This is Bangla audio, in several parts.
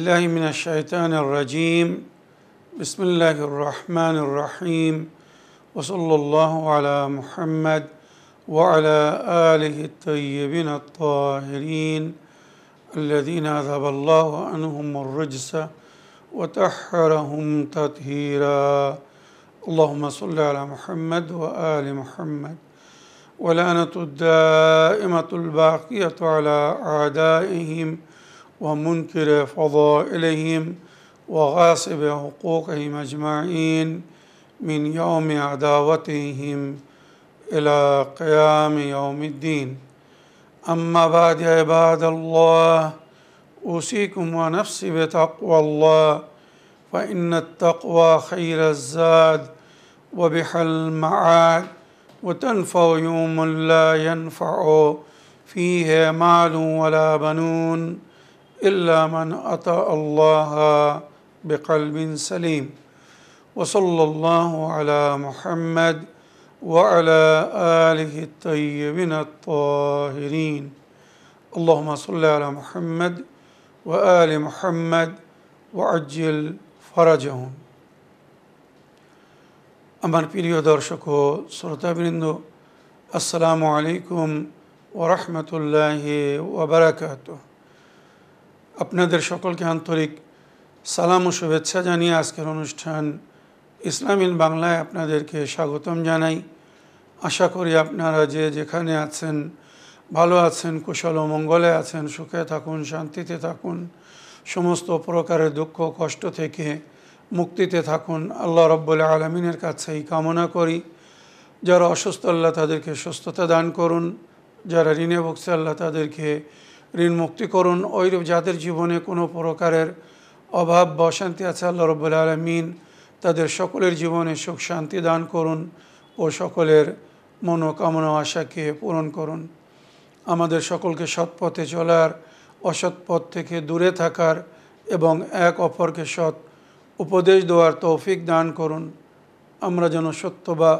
بالله من الشيطان الرجيم بسم الله الرحمن الرحيم وصلى الله على محمد وعلى آله الطيبين الطاهرين الذين أذهب الله عنهم الرجس وطهرهم تطهيرا اللهم صل على محمد وآل محمد ولعنة الدائمة الباقية على أعدائهم ومنكر فضائلهم وغاصب حقوقهم أجمعين من يوم عداوتهم إلى قيام يوم الدين أما بعد يا عباد الله أوصيكم ونفسي بتقوى الله فإن التقوى خير الزاد وبها المعاد وتنفع يوم لا ينفع فيه مال ولا بنون إلا من أطاع الله بقلب سليم وصلى الله على محمد وعلى آله الطيبين الطاهرين اللهم صل على محمد وآل محمد وعجل فرجهم আমার প্রিয় দর্শক ও শ্রোতাবৃন্দ আসসালামু আলাইকুম ওয়া রাহমাতুল্লাহি ওয়া বারাকাতুহু আপনাদের সকলকে আন্তরিক সালাম ও শুভেচ্ছা জানিয়ে আজকের অনুষ্ঠান ইসলাম ইন বাংলায় আপনাদেরকে স্বাগতম জানাই। আশা করি আপনারা যে যেখানে আছেন ভালো আছেন, কুশল ও মঙ্গলে আছেন, সুখে থাকুন, শান্তিতে থাকুন, সমস্ত প্রকারের দুঃখ কষ্ট থেকে মুক্তিতে থাকুন। আল্লাহ রাব্বুল আলামিনের কাছে এই কামনা করি। যারা অসুস্থ আল্লাহ তাদেরকে সুস্থতা দান করুন, যারা ঋণে ভুগছে আল্লাহ তাদেরকে ঋণ মুক্তি করুন। ওইরূপ যাদের জীবনে কোনো প্রকারের অভাব বা অশান্তি আছে আল্লাহ রাব্বুল আলামিন তাদের সকলের জীবনে সুখ শান্তি দান করুন ও সকলের মনোকামনা আশাকে পূরণ করুন। আমাদের সকলকে সৎ পথে চলার, অসৎ পথ থেকে দূরে থাকার এবং এক অপরকে সৎ উপদেশ দেওয়ার তৌফিক দান করুন। আমরা যেন সত্য বা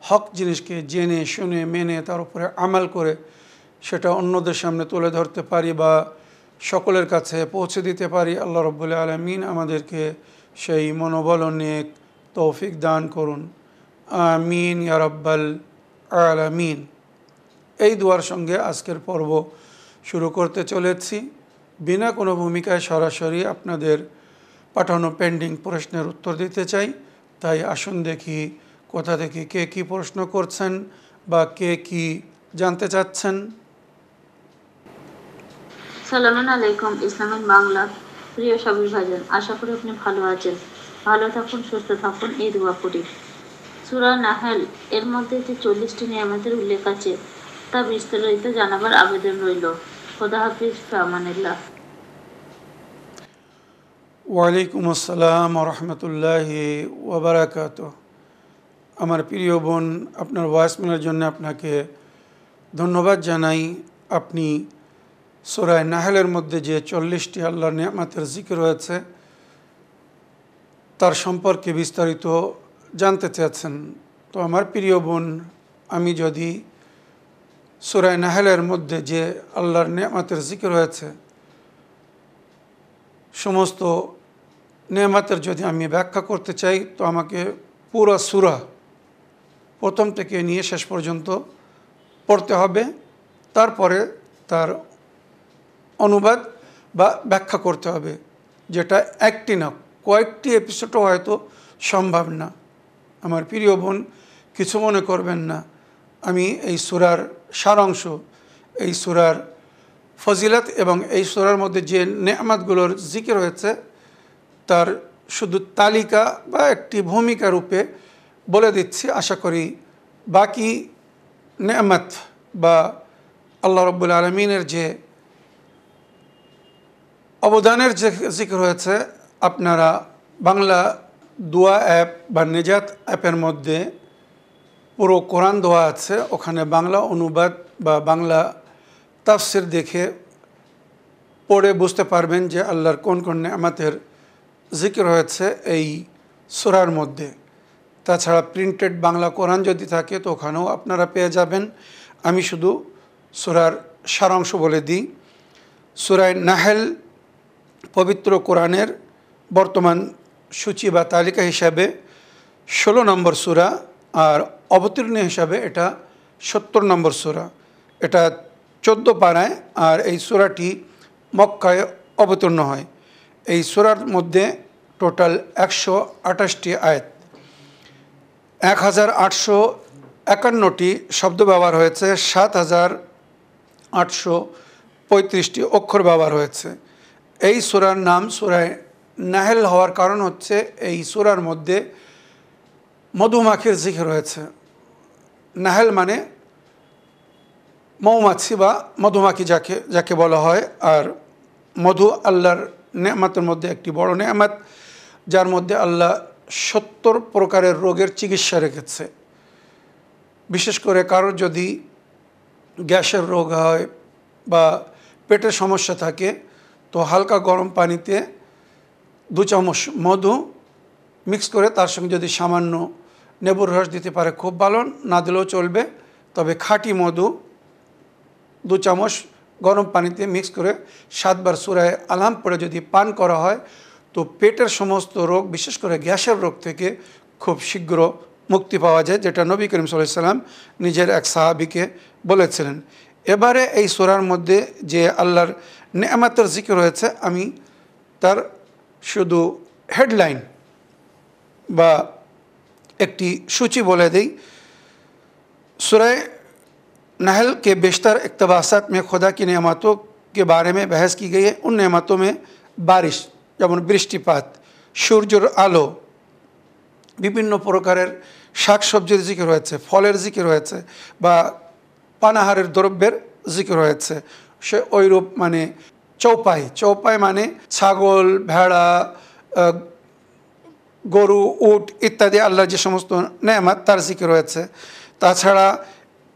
হক জিনিসকে জেনে শুনে মেনে তার উপরে আমাল করে সেটা অন্যদের সামনে তুলে ধরতে পারি বা সকলের কাছে পৌঁছে দিতে পারি। আল্লাহ রাব্বুল আলামিন আমাদেরকে সেই মনোবল ও নেক তৌফিক দান করুন। আমিন ইয়া রাব্বাল আলামিন। এই দুয়ার সঙ্গে আজকের পর্ব শুরু করতে চলেছি। বিনা কোনো ভূমিকায় সরাসরি আপনাদের পাঠানো পেন্ডিং প্রশ্নের উত্তর দিতে চাই। তাই আসুন দেখি কোথা থেকে কে কী প্রশ্ন করছেন বা কে কী জানতে চাচ্ছেন। সালামু আলাইকুম ইসলামিক বাংলা প্রিয় সাবির ভাইজান, আশা করি আপনি ভালো আছেন। ভালো থাকুন, সুস্থ থাকুন, এই দোয়া করি। সূরা নাহল এর মধ্যে যে 40টি নিয়ামতের উল্লেখ আছে তা বিস্তারিত জানাবার আবেদন রইল। খোদা হাফিজ, ফি আমানিল্লাহ। ওয়ালাইকুম আসসালাম ওয়া রাহমাতুল্লাহি ওয়া বারাকাতুহু। আমার প্রিয় বোন, আপনার ভয়েসমেলের জন্য আপনাকে ধন্যবাদ জানাই। আপনি সূরা নাহলের মধ্যে যে 40টি আল্লাহর নিয়ামতের জিকির রয়েছে তার সম্পর্কে বিস্তারিত জানতে চেয়েছেন। তো আমার প্রিয় বোন, আমি যদি সূরা নাহলের মধ্যে যে আল্লাহর নিয়ামতের জিকির রয়েছে সমস্ত নিয়ামতের যদি আমি ব্যাখ্যা করতে চাই তো আমাকে পুরো সূরা প্রথম থেকে নিয়ে শেষ পর্যন্ত পড়তে হবে, তারপরে তার অনুবাদ বা ব্যাখ্যা করতে হবে, যেটা একটি না কয়েকটি এপিসোডও হয়তো সম্ভব না। আমার প্রিয় বোন, কিছু মনে করবেন না, আমি এই সূরার সারাংশ, এই সূরার ফজিলত এবং এই সূরার মধ্যে যে নেয়ামতগুলোর জিকির হয়েছে তার শুধু তালিকা বা একটি ভূমিকা রূপে বলে দিচ্ছি। আশা করি বাকি নেয়ামত বা আল্লাহ রাব্বুল আলামিনের যে অবদানের যে জিকির হয়েছে আপনারা বাংলা দোয়া অ্যাপ বা নেজাত অ্যাপের মধ্যে পুরো কোরআন দোয়া আছে, ওখানে বাংলা অনুবাদ বা বাংলা তাফসির দেখে পড়ে বুঝতে পারবেন যে আল্লাহর কোন কোন নেয়ামতের জিকির হয়েছে এই সূরার মধ্যে। তাছাড়া প্রিন্টেড বাংলা কোরআন যদি থাকে তো ওখানেও আপনারা পেয়ে যাবেন। আমি শুধু সূরার সারাংশ বলে দিই। সূরা নাহল পবিত্র কোরআনের বর্তমান সূচি বা তালিকা হিসাবে 16 নম্বর সূরা, আর অবতীর্ণ হিসাবে এটা 70 নম্বর সূরা। এটা 14 পারায়, আর এই সূরাটি মক্কায় অবতীর্ণ হয়। এই সূরার মধ্যে টোটাল 128টি আয়াত, 1851টি শব্দ ব্যবহার হয়েছে, 7835টি অক্ষর ব্যবহার হয়েছে। এই সূরার নাম সূরায়ে নাহল হওয়ার কারণ হচ্ছে এই সূরার মধ্যে মধুমাখির জিকির হয়েছে। নাহল মানে মৌমাছি বা মধুমাখি যাকে বলা হয়। আর মধু আল্লাহর নেয়ামতের মধ্যে একটি বড় নেয়ামত, যার মধ্যে আল্লাহ 70 প্রকারের রোগের চিকিৎসা রেখেছে। বিশেষ করে কারোর যদি গ্যাসের রোগ হয় বা পেটের সমস্যা থাকে, তো হালকা গরম পানিতে 2 চামচ মধু মিক্স করে তার সঙ্গে যদি সামান্য লেবুর রস দিতে পারে খুব ভালো, না দিলেও চলবে। তবে খাঁটি মধু 2 চামচ গরম পানিতে মিক্স করে 7 বার সূরায়ে আলাম পড়ে যদি পান করা হয়, তো পেটের সমস্ত রোগ, বিশেষ করে গ্যাসের রোগ থেকে খুব শীঘ্র মুক্তি পাওয়া যায়, যেটা নবী করিম সাল্লাল্লাহু আলাইহি ওয়াসাল্লাম নিজের এক সাহাবীকে বলেছিলেন। এবারে এই সূরার মধ্যে যে আল্লাহর নেয়ামতের জিকির হয়েছে, আমি তার শুধু হেডলাইন বা একটি সূচি বলে দিই। सूरह नहल के बेशतर इक़्तिबासात में खुदा की नेमतों के बारे में बहस की गई है। उन नेमतों में बारिश, যেমন বৃষ্টিপাত, সূর্যের আলো, বিভিন্ন প্রকারের শাকসবজির জিকির হয়েছে, ফলের জিকির হয়েছে, বা পানাহারের দ্রব্যের জিকির হয়েছে। সে ওইরূপ মানে চৌপাই মানে ছাগল, ভেড়া, গরু, উট ইত্যাদি আল্লাহর যে সমস্ত নেয়ামত তার জিকির রয়েছে। তাছাড়া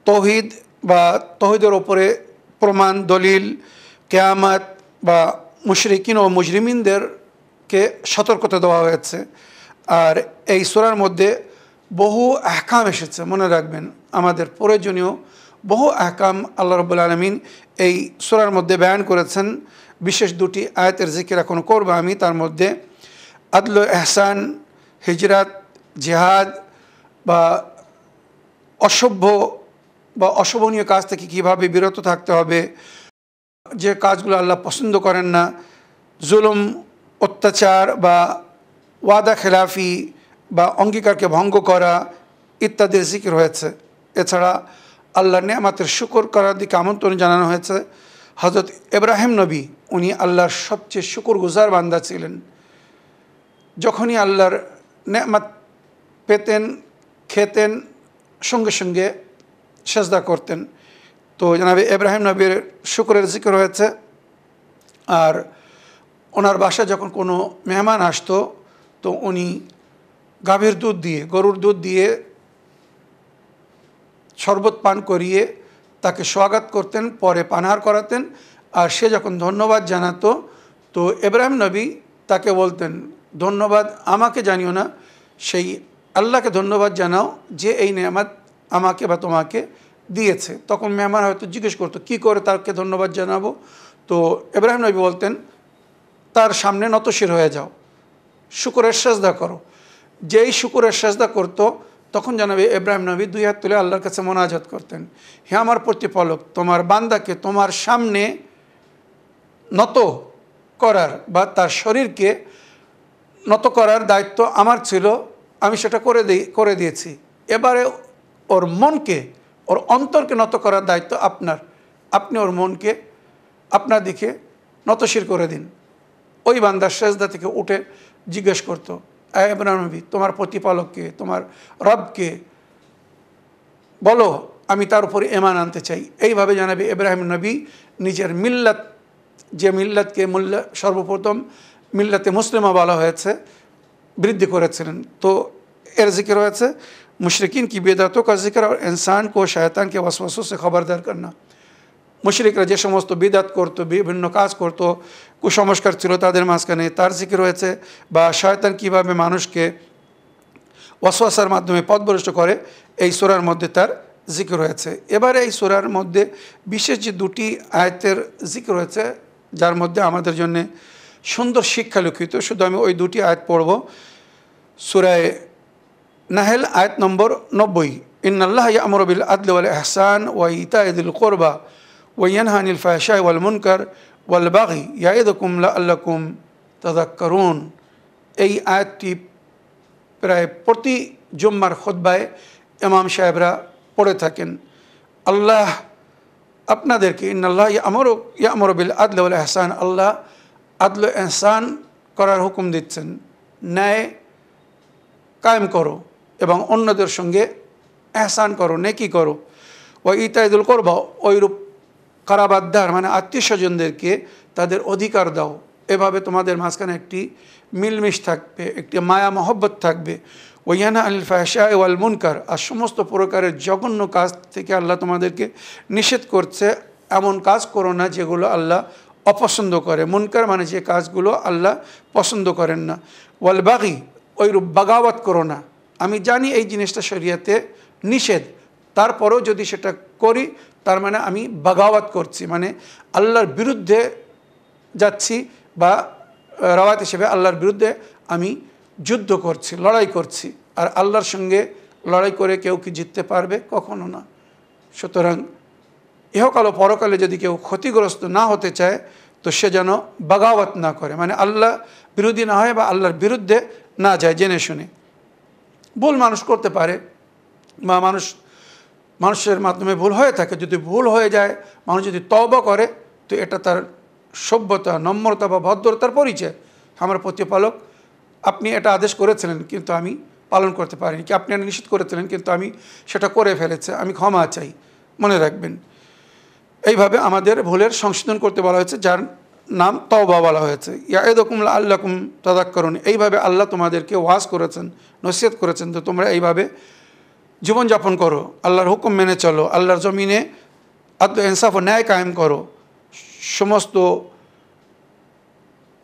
তৌহিদ বা তৌহিদের ওপরে প্রমাণ, দলিল, কিয়ামত বা মুশরিকিন ও মুজরিমিনদেরকে সতর্কতা দেওয়া হয়েছে। আর এই সূরার মধ্যে বহু আহকাম এসেছে, মনে রাখবেন, আমাদের প্রয়োজনীয় বহু আহকাম আল্লাহ রাব্বুল আলামিন এই সূরার মধ্যে বয়ান করেছেন। বিশেষ 2টি আয়াতের জিকির এখন করব আমি। তার মধ্যে আদল ও ইহসান, হিজরাত, জিহাদ বা অসভ্য বা অশোভনীয় কাজ থেকে কীভাবে বিরত থাকতে হবে, যে কাজগুলো আল্লাহ পছন্দ করেন না, জুলুম, অত্যাচার বা ওয়াদা খেলাফি বা অঙ্গীকারকে ভঙ্গ করা ইত্যাদির জিকির হয়েছে। এছাড়া আল্লাহর নেয়ামতের শুকর করার দিকে আমন্ত্রণ জানানো হয়েছে। হযরত ইব্রাহিম নবী, উনি আল্লাহর সবচেয়ে শুকরগুজার বান্দা ছিলেন। যখনই আল্লাহর নেয়ামত পেতেন, খেতেন, সঙ্গে সঙ্গে সেজদা করতেন। তো জনাবে ইব্রাহিম নবীর শুকরের জিকির হয়েছে। আর ওনার বাসায় যখন কোনো মেহমান আসতো, তো উনি গাভীর দুধ দিয়ে, গরুর দুধ দিয়ে শরবত পান করিয়ে তাকে স্বাগত করতেন, পরে পানাহার করাতেন। আর সে যখন ধন্যবাদ জানাতো, তো ইব্রাহিম নবী তাকে বলতেন, ধন্যবাদ আমাকে জানিও না, সেই আল্লাহকে ধন্যবাদ জানাও যে এই নেয়ামত আমাকে বা তোমাকে দিয়েছে। তখন মেহমান হয়তো জিজ্ঞেস করতো কী করে তাকে ধন্যবাদ জানাবো। তো ইব্রাহিম নবী বলতেন, তার সামনে নতশির হয়ে যাও, শুকরের সেজদা করো। যেই শুকরের সেজদা করতো, তখন জানাবে ইব্রাহিম নবী 2 হাত তুলে আল্লাহর কাছে মোনাজাত করতেন, হে আমার প্রতিপালক, তোমার বান্দাকে তোমার সামনে নত করার বা তার শরীরকে নত করার দায়িত্ব আমার ছিল, আমি সেটা করে দিয়েছি। এবারে ওর মনকে, ওর অন্তরকে নত করার দায়িত্ব আপনার। আপনি ওর মনকে আপনার দিকে নতশির করে দিন। ওই বান্দার সেজদা থেকে উঠে জিজ্ঞেস করতো, ইব্রাহিম নবী, তোমার প্রতিপালককে, তোমার রবকে বলো, আমি তার উপরে ঈমান আনতে চাই। এইভাবে জানাবে ইব্রাহিম নবী নিজের মিল্লাত, যে মিল্লাতকে সর্বপ্রথম মিল্লাতে মুসলিমা বলা হয়েছে, বৃদ্ধি করেছিলেন। তো এর জিকির হয়েছে মুশরিকিন কি বিদআতों का जिक्र और इंसान को शैतान के वसवसों से खबरदार करना। মুশরিকরা যে সমস্ত বিদআত করতো, বিভিন্ন কাজ করতো, কুসংস্কার ছিল তাদের মাঝখানে, তার জিকির হয়েছে। বা শয়তান কীভাবে মানুষকে ওয়াসওয়াসার মাধ্যমে পথভ্রষ্ট করে, এই সূরার মধ্যে তার জিকির হয়েছে। এবারে এই সূরার মধ্যে বিশেষ যে 2টি আয়াতের জিকির হয়েছে, যার মধ্যে আমাদের জন্য সুন্দর শিক্ষা লক্ষিত। শুধু আমি ওই দুটি আয়াত পড়ব। সূরা নাহল আয়াত নম্বর 90, ইন্নাল্লাহা ইয়া'মুরু বিল আদলি ওয়াল ইহসান ওয়া ইতা'i যিল কুরবা ওয়া ইয়ানহা আনিল ফাহশাই ওয়াল মুনকার ওয়াল বাগি ইয়া'iদুকুম লাআল্লাকুম তাযাক্কারুন। এই আয়াতটি প্রায় প্রতি জুম্মার খুতবায় ইমাম সাহেবরা পড়ে থাকেন। আল্লাহ আপনাদেরকে ইন্নাল্লাহ ইয়া'মুরু বিল আদলি ওয়াল ইহসান, আল্লাহ আদল ইহসান করার হুকুম দিচ্ছেন, ন্যায় কায়েম করো এবং অন্যদের সঙ্গে এহসান করো, নেকি করো। ওয়া ইতা'i যিল কুরবা, ওইরূপ কারাবাদ্দার মানে আত্মীয় স্বজনদেরকে তাদের অধিকার দাও। এভাবে তোমাদের মাঝখানে একটি মিলমিশ থাকবে, একটি মায়া মহব্বত থাকবে। ওয়া ইয়ানহা আনিল ফাহশাই ওয়াল মুনকার, আর সমস্ত প্রকারের জঘন্য কাজ থেকে আল্লাহ তোমাদেরকে নিষেধ করছে। এমন কাজ করো না যেগুলো আল্লাহ অপছন্দ করে। মুনকার মানে যে কাজগুলো আল্লাহ পছন্দ করেন না। ওয়াল বাগি, ওইরূপ বাগাওয়াত করো না। আমি জানি এই জিনিসটা শরিয়াতে নিষেধ, তারপরেও যদি সেটা করি তার মানে আমি বাগাওয়াত করছি, মানে আল্লাহর বিরুদ্ধে যাচ্ছি, বা রাওয়াত হিসেবে আল্লাহর বিরুদ্ধে আমি যুদ্ধ করছি, লড়াই করছি। আর আল্লাহর সঙ্গে লড়াই করে কেউ কি জিততে পারবে? কখনো না। সুতরাং ইহকাল ও পরকালে যদি কেউ ক্ষতিগ্রস্ত না হতে চায় তো সে যেন বাগাওয়াত না করে, মানে আল্লাহ বিরোধী না হয় বা আল্লাহর বিরুদ্ধে না যায় জেনে শুনে। ভুল মানুষ করতে পারে বা মানুষের মাধ্যমে ভুল হয়ে থাকে। যদি ভুল হয়ে যায়, মানুষ যদি তওবা করে, তো এটা তার সভ্যতা, নম্রতা বা ভদ্রতার পরিচয়। আমার প্রতিপালক, আপনি এটা আদেশ করেছিলেন কিন্তু আমি পালন করতে পারিনি, কি আপনি এটা নিষেধ করেছিলেন কিন্তু আমি সেটা করে ফেলেছি, আমি ক্ষমা চাই। মনে রাখবেন, এইভাবে আমাদের ভুলের সংশোধন করতে বলা হয়েছে, যার নাম তওবা বলা হয়েছে। ইয়া'iদুকুম লাআল্লাকুম তাযাক্কারুন, এইভাবে আল্লাহ তোমাদেরকে ওয়াজ করেছেন, নসিহত করেছেন, তো তোমরা এইভাবে জীবনযাপন করো, আল্লাহর হুকুম মেনে চলো, আল্লাহর জমিনে আদল ইনসাফ ও ন্যায় কায়েম করো, সমস্ত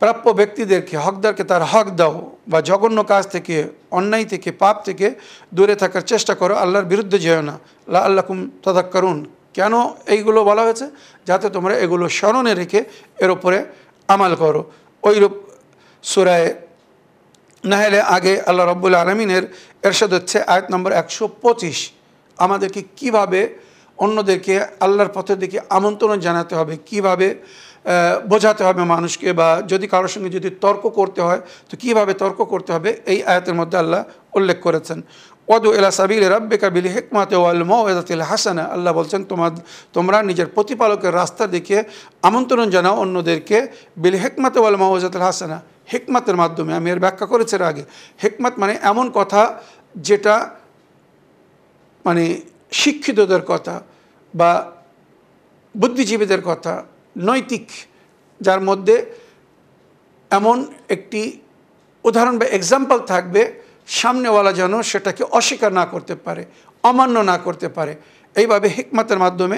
প্রাপ্য ব্যক্তিদেরকে, হকদারকে তার হক দাও, বা জঘন্য কাজ থেকে, অন্যায় থেকে, পাপ থেকে দূরে থাকার চেষ্টা করো, আল্লাহর বিরুদ্ধে যেও না। লাআল্লাকুম তাযাক্কারুন, কেন এইগুলো বলা হয়েছে? যাতে তোমরা এগুলো স্মরণে রেখে এর উপরে আমাল করো। ওইরূপ সূরা নাহলে আগে আল্লাহ রাব্বুল আলামিনের এরশাদ হচ্ছে আয়াত নম্বর 125, আমাদেরকে কিভাবে অন্যদেরকে আল্লাহর পথের দিকে আমন্ত্রণ জানাতে হবে, কিভাবে বোঝাতে হবে মানুষকে, বা যদি কারোর সঙ্গে যদি তর্ক করতে হয় তো কিভাবে তর্ক করতে হবে, এই আয়াতের মধ্যে আল্লাহ উল্লেখ করেছেন। ওয়াদু ইলা সাবিলি রাব্বিকা বিল হিকমাতি ওয়াল মাউইযাতিল হাসানা, আল্লাহ বলছেন তোমরা নিজের প্রতিপালকের রাস্তা দেখিয়ে আমন্ত্রণ জানাও অন্যদেরকে, বিল হিকমাতি ওয়াল মাউইযাতিল হাসানা, হিকমাতের মাধ্যমে। আমি এর ব্যাখ্যা করেছি আগে। হিকমাত মানে এমন কথা যেটা মানে শিক্ষিতদের কথা বা বুদ্ধিজীবীদের কথা, নৈতিক, যার মধ্যে এমন একটি উদাহরণ বা এক্সাম্পল থাকবে, সামনেওয়ালা যেন সেটাকে অস্বীকার না করতে পারে, অমান্য না করতে পারে। এইভাবে হিকমতের মাধ্যমে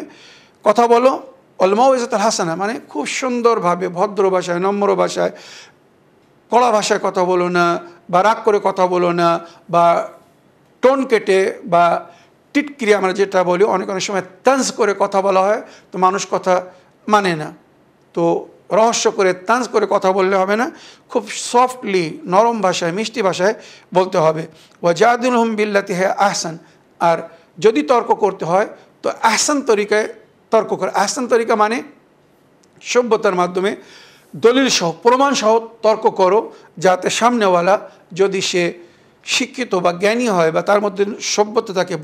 কথা বলো। ওয়াল মাউইযাতুল হাসানা মানে খুব সুন্দরভাবে, ভদ্র ভাষায়, নম্র ভাষায়, কড়া ভাষায় কথা বলো না, বা রাগ করে কথা বলো না, বা টোন কেটে বা টিটকিরি আমরা যেটা বলি, অনেক সময় তাঞ্জ করে কথা বলা হয়, তো মানুষ কথা মানে না। তো রহস্য করে তাঞ্জ করে কথা বললে হবে না, খুব সফটলি, নরম ভাষায়, মিষ্টি ভাষায় বলতে হবে। ওয়াজাদিলহুম বিল্লাতি হিয়া আহসান, আর যদি তর্ক করতে হয় তো আহসান তরিকায় তর্ক করে। আহসান তরিকা মানে সভ্যতার মাধ্যমে, দলিল সহ, প্রমাণ সহ তর্ক করো, যাতে সামনেওয়ালা যদি সে শিক্ষিত বা জ্ঞানী হয়, বা তার মধ্যে সভ্যতা থাকে,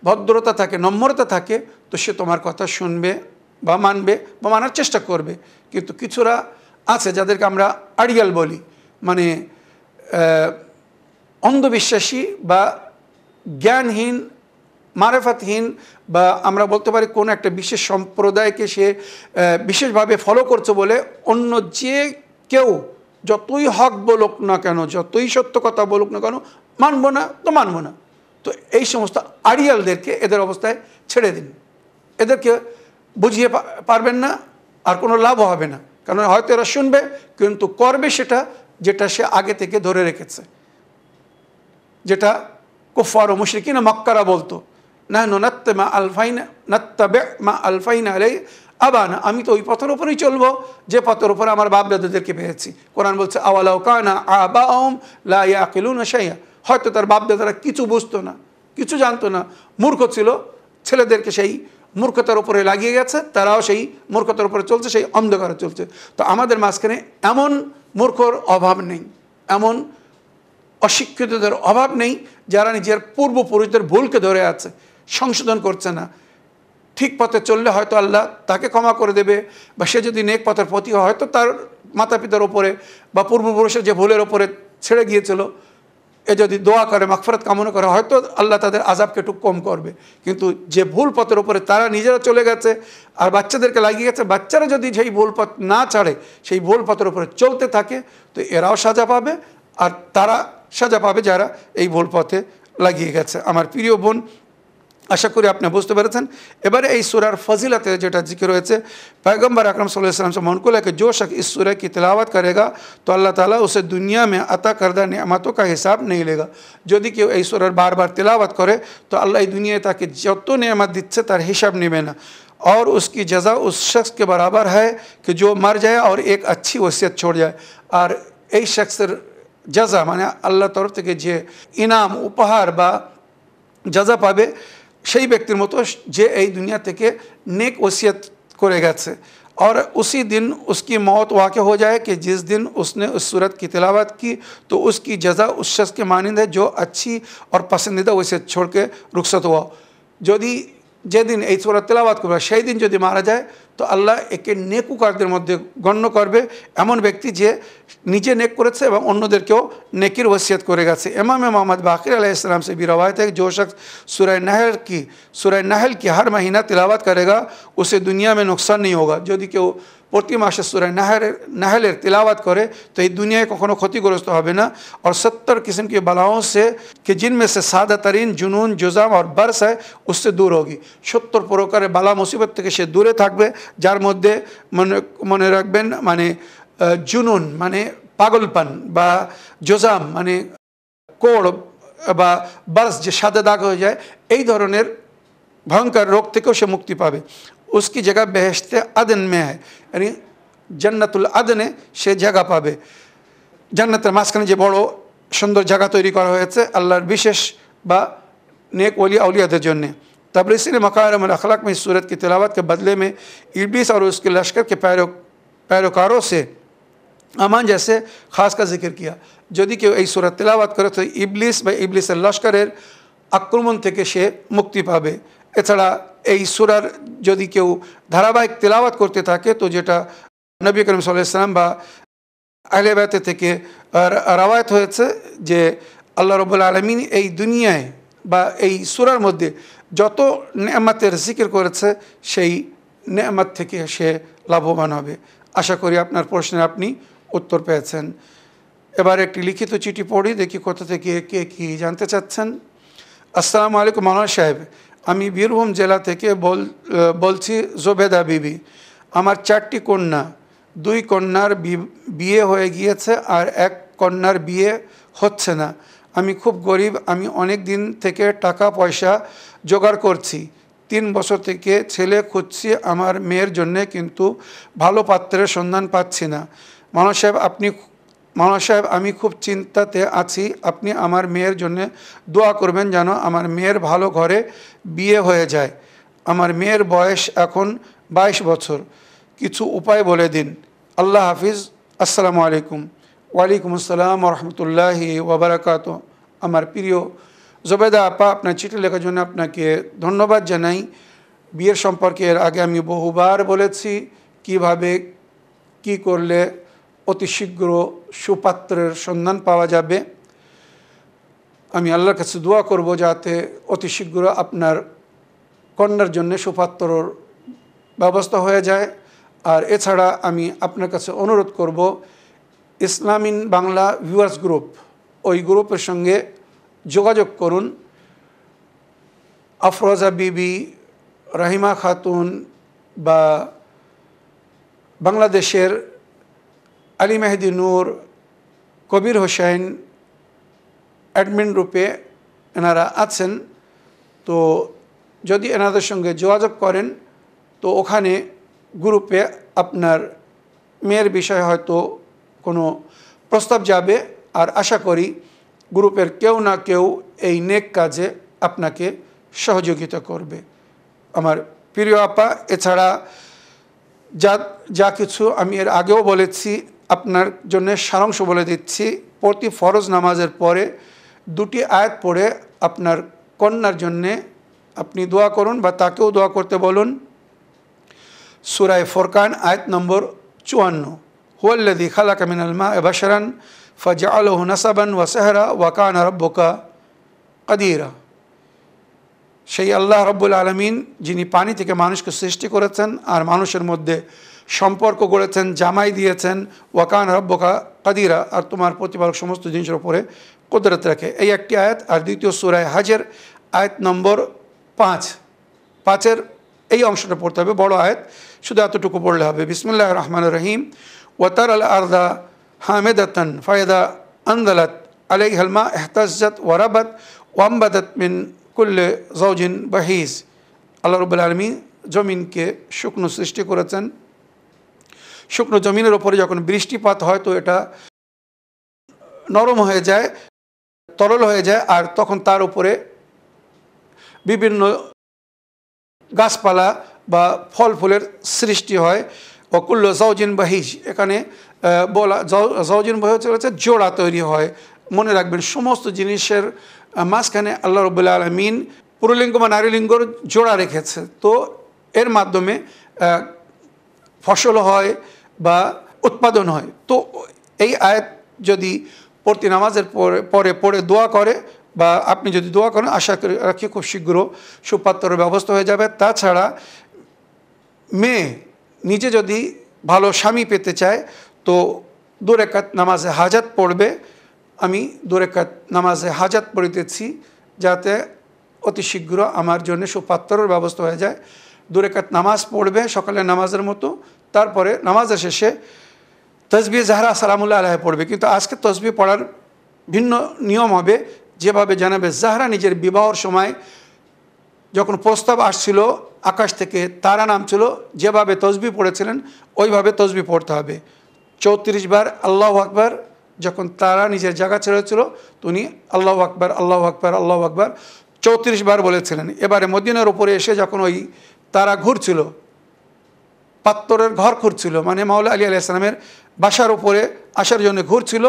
ভদ্রতা থাকে, নম্রতা থাকে, তো সে তোমার কথা শুনবে বা মানবে বা মানার চেষ্টা করবে। কিন্তু কিছুরা আছে যাদেরকে আমরা আড়িয়াল বলি, মানে অন্ধবিশ্বাসী বা জ্ঞানহীন, মারেফাতহীন, বা আমরা বলতে পারি কোনো একটা বিশেষ সম্প্রদায়কে সে বিশেষভাবে ফলো করছে বলে অন্য যে কেউ যতই হক বলুক না কেন, যতই সত্য কথা বলুক না কেন, মানব না তো মানব না। তো এই সমস্ত আড়িয়ালদেরকে এদের অবস্থায় ছেড়ে দিন। এদেরকে বুঝিয়ে পারবেন না, আর কোনো লাভও হবে না, কারণ হয়তো এরা শুনবে কিন্তু করবে সেটা যেটা সে আগে থেকে ধরে রেখেছে, যেটা কুফার ও মুশরিকিন মক্কারা বলতো, নাহনু নাত্তাবি মা আলফাইনা আলাই আবানা, আমি তো ওই পথের উপরেই চলবো যে পথের উপরে আমার বাপ দাদাদেরকে পেয়েছি। কোরআন বলছে আওয়ালাউ কানা আবাউহুম লা ইয়াকিলুনা শাইআ, হয়তো তার বাপ দাদারা কিছু বুঝতো না, কিছু জানতো না, মূর্খ ছিল, ছেলেদেরকে সেই মূর্খতার উপরে লাগিয়ে গেছে, তারাও সেই মূর্খতার উপরে চলছে, সেই অন্ধকারে চলছে। তো আমাদের মাঝখানে এমন মূর্খর অভাব নেই, এমন অশিক্ষিতদের অভাব নেই যারা নিজের পূর্বপুরুষদের ভুলকে ধরে আছে, সংশোধন করছে না। ঠিক পথে চললে হয়তো আল্লাহ তাকে ক্ষমা করে দেবে, বা সে যদি নেক পথের প্রতি হয়তো তার মাতা পিতার ওপরে বা পূর্বপুরুষের যে ভুলের ওপরে ছেড়ে গিয়েছিল, এ যদি দোয়া করে মাগফিরাত কামনা করে হয়তো আল্লাহ তাদের আযাবকে একটু কম করবে। কিন্তু যে ভুল পথের ওপরে তারা নিজেরা চলে গেছে আর বাচ্চাদেরকে লাগিয়ে গেছে, বাচ্চারা যদি সেই ভুল পথ না ছাড়ে, সেই ভুল পথের উপরে চলতে থাকে, তো এরাও সাজা পাবে আর তারা সাজা পাবে যারা এই ভুল পথে লাগিয়ে গেছে। আমার প্রিয় বোন, আশা করি আপনি বুঝতে পেরেছেন। এবারে এই सूरह फजीलत যেটা जिक्र হয়েছে, पैगम्बर अकरम सल्लल्लाहु अलैहि वसल्लम से मनकुल है कि जो शख्स इस सूरह की तिलावत करेगा तो अल्लाह ताला उसे दुनिया में अता करदा नेमतों का हिसाब नहीं लेगा। যদি কেউ এই সূরার বারবার তিলাওয়াত করে তো আল্লাহ এই দুনিয়ায় তাকে যত নেয়ামত দিচ্ছে তার হিসাব নেবে না। और उसकी जज़ा उस शख्स के बराबर है कि जो मर जाए और एक अच्छी वसीयत छोड़ जाए। আর এই শখসের जज़ा মানে আল্লাহর তরফ থেকে যে ইনাম উপহার বা जज़ा পাবে সেই ব্যক্তির মতো যে এই দুনিয়া থেকে नेक वसीयत করে গেছে। और उसी दिन उसकी मौत वाक़ हो जाए कि जिस दिन उसने उस सूरत की तिलावत की, तो उसकी जज़ा उस शख्स के मानिंद है जो अच्छी और पसंदीदा वसीयत छोड़ के रुखसत हुआ। যদি যেদিন এই সূরা তেলাওয়াত করবে সেই দিন যদি মারা যায় তো আল্লাহ একে নেকুকারদের মধ্যে গণ্য করবে, এমন ব্যক্তি যে নিজে নেক করেছে এবং অন্যদেরকেও নেকির ওসিয়ত করে গেছে। इमाम मोहम्मद बाक़िर अलैहिस्सलाम से भी रवायत है कि जो शख्स सूरह नहल की हर महीना तिलावत करेगा उसे दुनिया में नुकसान नहीं होगा। যদি কেউ প্রতি মাসে सूरह नहलेर तिलावत करे तो ये दुनिया कखनो क्षतिग्रस्त होबे ना। और 70 किस्म की बलाओं से कि जिनमें से सादा तरीन जुनून जुज़ाम और बर्स है उससे दूर होगी। 70 প্রকারের বালা মুসিবত থেকে সে দূরে থাকবে, যার মধ্যে মনে রাখবেন মানে জুনুন মানে পাগলপান, বা জোজাম মানে কোড়, বা বার্স যে সাদা দাগ হয়ে যায়, এই ধরনের ভয়ঙ্কর রোগ থেকেও সে মুক্তি পাবে। उसकी जगह बेहेश्ते अदन में है, यानी जन्नतुल अदने সে জায়গা পাবে। জান্নাতের মাঝখানে যে বড় সুন্দর জায়গা তৈরি করা হয়েছে আল্লাহর বিশেষ বা नेक वली औलियाদের জন্য। तबरीसी ने मकारिम अल अखलाक में इस सूरत की तिलावत के बदले में इब्लीस और उसके लश्कर के पैरोकारों से अमान जैसे ख़ास का जिक्र किया। যদি কেউ এই সূরা তিলাওয়াত করে তো ইবলিস বা ইবলিসের লস্করের আক্রমণ থেকে সে মুক্তি পাবে। এছাড়া এই সূরার যদি কেউ ধারাবাহিক তিলাওয়াত করতে থাকে তো যেটা নবী করিম সাল্লাল্লাহু আলাইহি ওয়াসাল্লাম বা আহলে বাইত থেকে রওয়ায়াত হয়েছে যে আল্লাহ রাব্বুল আলামিন এই দুনিয়ায় বা এই সূরার মধ্যে যত নেয়ামতের জিকির করেছে সেই নেয়ামত থেকে সে লাভবান হবে। আশা করি আপনার প্রশ্নে আপনি উত্তর পেয়েছেন। এবার একটি লিখিত চিঠি পড়ি, দেখি কোথা থেকে কে কী জানতে চাচ্ছেন। আসসালামু আলাইকুম মাওলানা সাহেব, আমি বীরভূম জেলা থেকে বলছি জোবেদা বিবি। আমার 4টি কন্যা, 2 কন্যার বিয়ে হয়ে গিয়েছে আর 1 কন্যার বিয়ে হচ্ছে না। আমি খুব গরিব, আমি অনেক দিন থেকে টাকা পয়সা জোগাড় করছি। 3 বছর থেকে ছেলে খুঁজছি আমার মেয়ের জন্যে, কিন্তু ভালো পাত্রের সন্ধান পাচ্ছি না। মাওলানা সাহেব আমি খুব চিন্তাতে আছি, আপনি আমার মেয়ের জন্য দোয়া করবেন যেন আমার মেয়ের ভালো ঘরে বিয়ে হয়ে যায়। আমার মেয়ের বয়স এখন 22 বছর, কিছু উপায় বলে দিন। আল্লাহ হাফিজ, আসসালামু আলাইকুম। ওয়ালাইকুম আসসালাম রহমতুল্লাহি ওবরাকাতুহু। আমার প্রিয় জোবেদা আপা, আপনার চিঠি লেখার জন্য আপনাকে ধন্যবাদ জানাই। বিয়ের সম্পর্কে এর আগে আমি বহুবার বলেছি কিভাবে কি করলে অতি শীঘ্র সুপাত্রের সন্ধান পাওয়া যাবে। আমি আল্লাহর কাছে দোয়া করব যাতে অতি শীঘ্র আপনার কন্যার জন্য সুপাত্রর ব্যবস্থা হয়ে যায়। আর এছাড়া আমি আপনার কাছে অনুরোধ করব, ইসলামিন বাংলা ভিউয়ার্স গ্রুপ, ওই গ্রুপের সঙ্গে যোগাযোগ করুন। আফরোজা বিবি, রাহিমা খাতুন বা বাংলাদেশের আলী মেহেদি নূর, কবির হোসেন অ্যাডমিন রূপে এনারা আছেন। তো যদি এনাদের সঙ্গে যোগাযোগ করেন তো ওখানে গ্রুপে আপনার মেয়ের বিষয়ে হয়তো কোনো প্রস্তাব যাবে, আর আশা করি গ্রুপের কেউ না কেউ এই নেক কাজে আপনাকে সহযোগিতা করবে। আমার প্রিয় আপা, এছাড়া যা কিছু আমি এর আগেও বলেছি, আপনার জন্য সারাংশ বলে দিচ্ছি। প্রতি ফরজ নামাজের পরে 2টি আয়াত পড়ে আপনার কন্যার জন্যে আপনি দোয়া করুন বা তাকেও দোয়া করতে বলুন। সূরা ফুরকান আয়াত নম্বর 54, হুয়াল্লাযী খালাকা মিনাল মা'i বাশারান ফাজআলাহু নাসাবান ওয়া সাহরা ওয়া কানা রাব্বুকা কাদিরা। সেই আল্লাহ রাব্বুল আলামিন যিনি পানি থেকে মানুষকে সৃষ্টি করেছেন আর মানুষের মধ্যে সম্পর্ক গড়েছেন, জামাই দিয়েছেন, ওয়া কানা রাব্বুকা কাদিরা, আর তোমার প্রতিপালক সমস্ত জিনিসের উপরে কুদরত রাখে। এই একটি আয়াত। আর দ্বিতীয় সূরা হজের আয়াত নম্বর 5-এর এই অংশটা পড়তে হবে, বড় আয়াত, শুধু এতটুকু পড়লে হবে। বিসমিল্লাহির রহমানির রহিম। ওয়া তারাল আরদা হামিদাতান ফাইদা আনজালাত আলাইহাল মা ইহতাজ্জাত ওয়া রাবাত ওয়া আমবাতাত মিন কুল্লি যাওজিন বাহিজ। আল্লাহ রাব্বুল আলামিন জমিনকে শুকনো সৃষ্টি করেছেন। শুকনো জমিনের ওপরে যখন বৃষ্টিপাত হয় তো এটা নরম হয়ে যায়, তরল হয়ে যায়, আর তখন তার উপরে বিভিন্ন গাছপালা বা ফল ফুলের সৃষ্টি হয়। ওকুল্ল যাওজিন বাহিজ, এখানে বলা যাওজিন বাহিজ হচ্ছে জোড়া তৈরি হয়। মনে রাখবেন, সমস্ত জিনিসের মাঝখানে আল্লাহ রাব্বুল আলামিন পুরুলিঙ্গ বা নারীলিঙ্গর জোড়া রেখেছে। তো এর মাধ্যমে ফসল হয় বা উৎপাদন হয়। তো এই আয়াত যদি প্রতি নামাজের পরে পড়ে দোয়া করে বা আপনি যদি দোয়া করেন, আশা করি রাখি খুব শীঘ্র সুপাত্রের ব্যবস্থা হয়ে যাবে। তাছাড়া মেয়ে নিজে যদি ভালো স্বামী পেতে চায় তো 2 রাকাত নামাজে হাজাত পড়বে। আমি 2 রাকাত নামাজে হাজাত পড়িতেছি যাতে অতি শীঘ্র আমার জন্য সুপাত্রের ব্যবস্থা হয়ে যায়। 2 রাকাত নামাজ পড়বে সকালের নামাজের মতো, তারপরে নামাজের শেষে তসবিহ জাহরা সালামুল্লাহ আলাইহি পড়বে। কিন্তু আজকে তসবিহ পড়ার ভিন্ন নিয়ম হবে। যেভাবে জানাবে জাহরা নিজের বিবাহর সময় যখন প্রস্তাব আসছিল, আকাশ থেকে তারা নামছিল, যেভাবে তসবিহ পড়েছিলেন ওইভাবে তসবিহ পড়তে হবে। 34 বার আল্লাহু আকবার, যখন তারা নিজের জায়গা ছেড়েছিল তো উনি আল্লাহু আকবার আল্লাহু আকবার আল্লাহু আকবার 34 বার বলেছিলেন। এবারে মদিনার উপরে এসে যখন ওই তারা ঘুরছিল, পাত্তরের ঘর ঘুরছিল, মানে মাওলা আলী আলাইহিস সালামের বাসার উপরে আসার জন্য ঘুরছিল,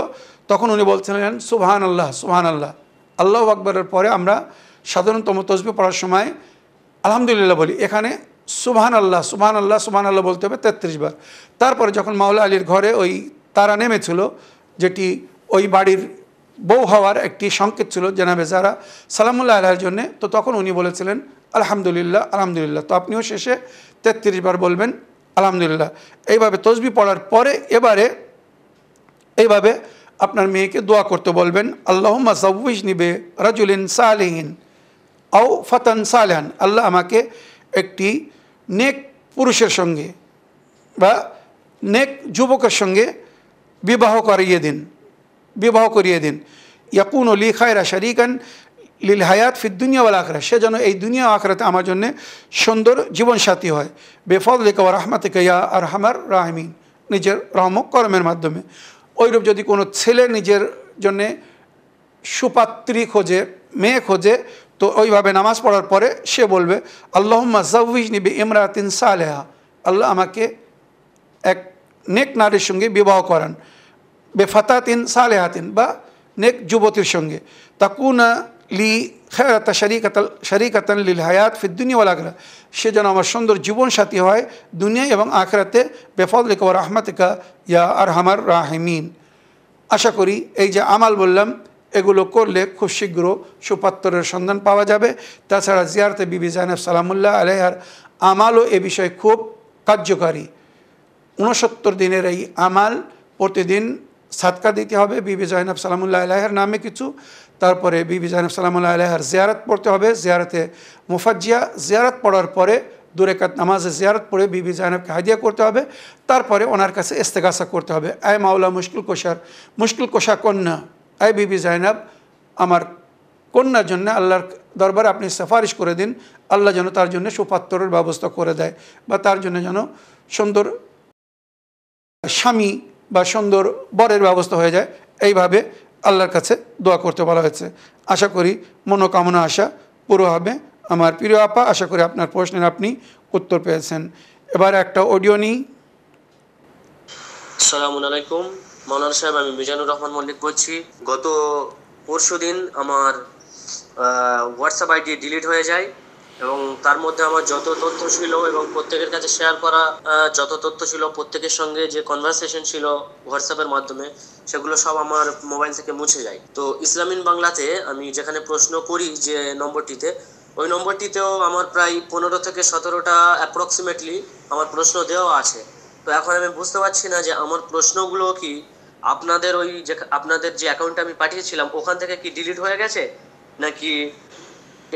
তখন উনি বলছিলেন সুবহানাল্লাহ সুবহানাল্লাহ। আল্লাহু আকবরের পরে আমরা সাধারণতম তসবিহ পড়ার সময় আলহামদুলিল্লাহ বলি, এখানে সুবহানাল্লাহ সুবহানাল্লাহ সুবহানাল্লাহ বলতে হবে 33 বার। তারপরে যখন মাওলা আলীর ঘরে ওই তারা নেমেছিল, যেটি ওই বাড়ির বউ হওয়ার একটি সংকেত ছিল জনাবে যারা সালামুল্লাহ আলাইহির জন্য, তো তখন উনি বলেছিলেন আলহামদুলিল্লাহ আলহামদুলিল্লাহ। তো আপনিও শেষে 33 বার বলবেন আলহামদুলিল্লাহ। এইভাবে তসবিহ পড়ার পরে এইভাবে আপনার মেয়েকে দোয়া করতে বলবেন, আল্লাহুম্মা যাওয়িজনি বে রাজুলিন সালিহিন আও ফাতান সালিহান। আল্লাহ আমাকে একটি নেক পুরুষের সঙ্গে বা নেক যুবকের সঙ্গে বিবাহ করিয়ে দিন। ইয়াকুনু লি খায়রা শারীকান লিল হায়াত ফিদ দুনিয়া ওয়াল আখিরাহ, সে যেন এই দুনিয়া ও আখিরাতে আমার জন্য সুন্দর জীবনসাথী হয়। বেফদলিকা ওয়া রাহমাতিকা ইয়া আরহামার রাহিমিন, নিজের রহম করমের মাধ্যমে। ওইরূপ যদি কোনো ছেলে নিজের জন্যে সুপাত্রী খোঁজে, মেয়ে খোঁজে, তো ওইভাবে নামাজ পড়ার পরে সে বলবে আল্লাহুম্মা যাওয়িজনি বি ইমরাতিন সালেহা, আল্লাহ আমাকে এক নেক নারীর সঙ্গে বিবাহ করান, বেফাতাতিন সালেহাতিন বা নেক যুবতীর সঙ্গে, তাকুনা লি খায়রাতা শারীকাতান লিল হায়াত ফিদ দুনিয়া ওয়াল আখিরাহ, সে যেন আমার সুন্দর জীবনসাথী হয় দুনিয়া এবং আখিরাতে। বেফদলিকা ওয়া রাহমাতিকা ইয়া আরহামার রাহিমিন। আশা করি এই যে আমাল বললাম এগুলো করলে খুব শীঘ্র সুপাত্রের সন্ধান পাওয়া যাবে। তাছাড়া জিয়ারতে বিবি জাইনাব সালামুল্লাহ আলাইহার আমালও এ বিষয়ে খুব কার্যকারী। 69 দিনের এই আমাল, প্রতিদিন সাদকা দিতে হবে বিবি জাইনাব সালামুল্লাহ আলাইহার নামে কিছু, তারপরে বিবি জাইনাব সালামুল্লাহ আলাইহার জিয়ারত পড়তে হবে, জিয়ারতে মুফাজ্জিয়া, জিয়ারত পড়ার পরে 2 রাকাত নামাজে জিয়ারত পড়ে বিবি জাইনাবকে হাদিয়া করতে হবে, তারপরে ওনার কাছে ইস্তেগাসা করতে হবে, আয় মাওলা মুশকিল কোশা কন্যা, আয় বিবি জাইনাব আমার কন্যার জন্য আল্লাহর দরবারে আপনি সুপারিশ করে দিন, আল্লাহ যেন তার জন্য সুপাত্রের ব্যবস্থা করে দেয়, বা তার জন্য যেন সুন্দর স্বামী বা সুন্দর বরের ব্যবস্থা হয়ে যায়। এইভাবে আল্লাহর কাছে দোয়া করতে বলা হয়েছে। আশা করি মনোকামনা আশা পুরো হবে। আমার প্রিয় আপা, আশা করি আপনার প্রশ্নের আপনি উত্তর পেয়েছেন। এবার একটা অডিও নিই। আসসালামু আলাইকুম মাওলানা সাহেব, আমি মিজানুর রহমান মল্লিক বলছি। গত পরশুদিন আমার হোয়াটসঅ্যাপ আইডি ডিলিট হয়ে যায় এবং তার মধ্যে আমার যত তথ্য ছিল এবং প্রত্যেকের কাছে শেয়ার করা যত তথ্য ছিল, প্রত্যেকের সঙ্গে যে কনভারসেশন ছিল হোয়াটসঅ্যাপের মাধ্যমে, সেগুলো সব আমার মোবাইল থেকে মুছে যায়। তো ইসলামিন বাংলাতে আমি যেখানে প্রশ্ন করি যে নম্বরটিতে, ওই নম্বরটিতেও আমার প্রায় 15 থেকে 17টা অ্যাপ্রক্সিমেটলি আমার প্রশ্ন দেওয়া আছে। তো এখন আমি বুঝতে পারছি না যে আমার প্রশ্নগুলো কি আপনাদের ওই যে আপনাদের যে অ্যাকাউন্টে আমি পাঠিয়েছিলাম ওখান থেকে কি ডিলিট হয়ে গেছে, নাকি